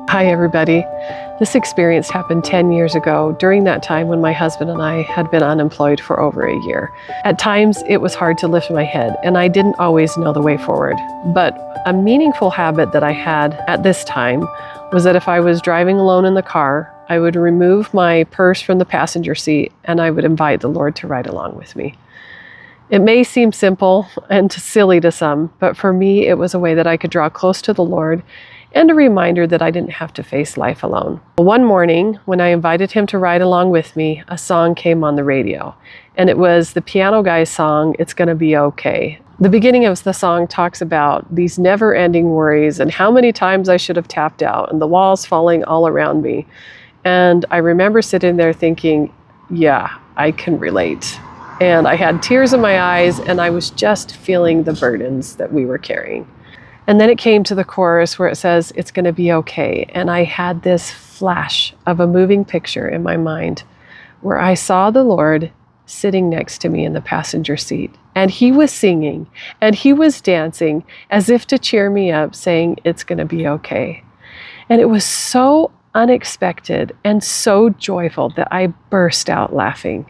Hi, everybody. This experience happened 10 years ago, during that time when my husband and I had been unemployed for over a year. At times, it was hard to lift my head, and I didn't always know the way forward. But a meaningful habit that I had at this time was that if I was driving alone in the car, I would remove my purse from the passenger seat and I would invite the Lord to ride along with me. It may seem simple and silly to some, but for me, it was a way that I could draw close to the Lord and a reminder that I didn't have to face life alone. One morning, when I invited him to ride along with me, a song came on the radio, and it was the Piano Guys song, "It's Gonna Be Okay." The beginning of the song talks about these never-ending worries and how many times I should have tapped out and the walls falling all around me. And I remember sitting there thinking, yeah, I can relate. And I had tears in my eyes, and I was just feeling the burdens that we were carrying. And then it came to the chorus where it says, "It's gonna be okay." And I had this flash of a moving picture in my mind where I saw the Lord sitting next to me in the passenger seat. And he was singing and he was dancing as if to cheer me up, saying, "It's gonna be okay." And it was so unexpected and so joyful that I burst out laughing.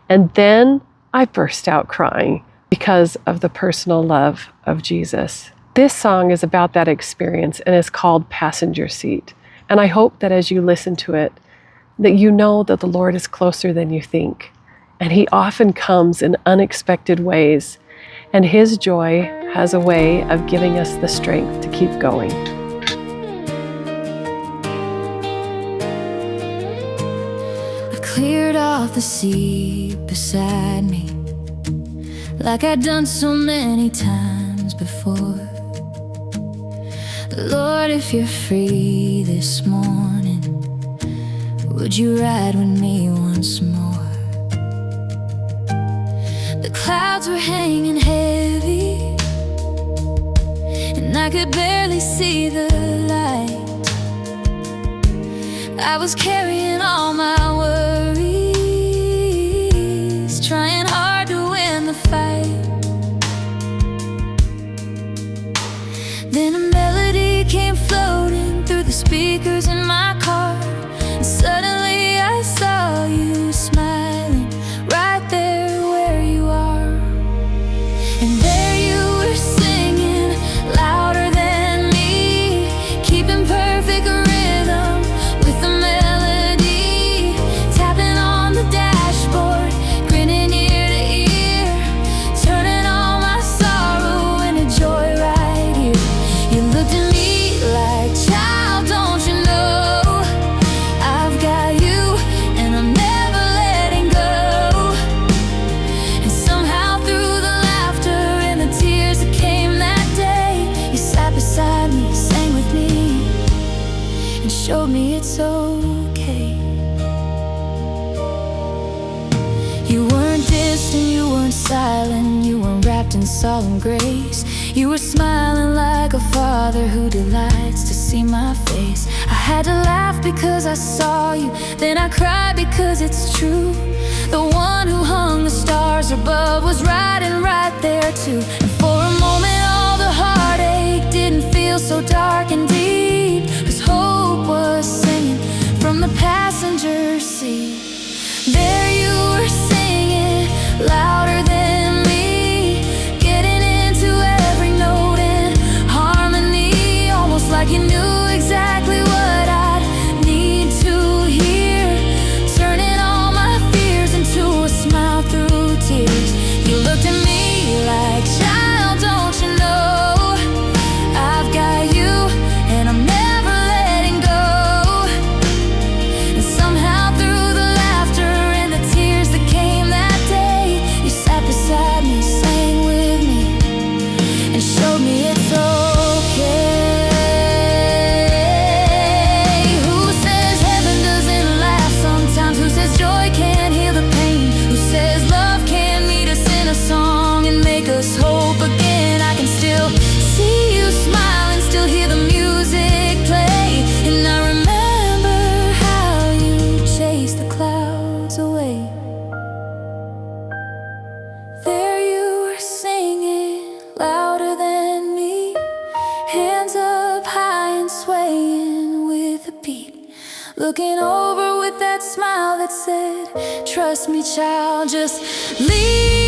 And then I burst out crying because of the personal love of Jesus. This song is about that experience and is called Passenger Seat. And I hope that as you listen to it, that you know that the Lord is closer than you think. And he often comes in unexpected ways. And his joy has a way of giving us the strength to keep going. I cleared off the seat beside me, like I'd done so many times before. Lord, if you're free this morning, would you ride with me once more? The clouds were hanging heavy, and I could barely see the light. I was carrying all my worries, trying hard to win the fight. Then a melody came floating through the speakers in my car, and suddenly I saw you smiling right there where you are. And there you were singing louder than me, keeping perfect rhythm with the melody, tapping on the dashboard, grinning ear to ear, turning all my sorrow into joy right here. You looked at me like, "Child, don't you know I've got you and I'm never letting go?" And somehow through the laughter and the tears that came that day, you sat beside me, sang with me, and showed me it's okay. You weren't distant, you weren't silent, you weren't wrapped in solemn grace. You were smiling like a father who delights to see my face. I had to laugh because I saw you, then I cried because it's true. The one who hung the stars above was riding right there too. And for a moment all the heartache didn't feel so dark and deep, 'cause hope was singing from the passenger seat. There you were singing louder than me, getting into every note in harmony, almost like you knew exactly what I'd need to hear, turning all my fears into a smile through tears. You looked at me like, "Child, don't you know looking over with that smile that said, trust me, child, just leave.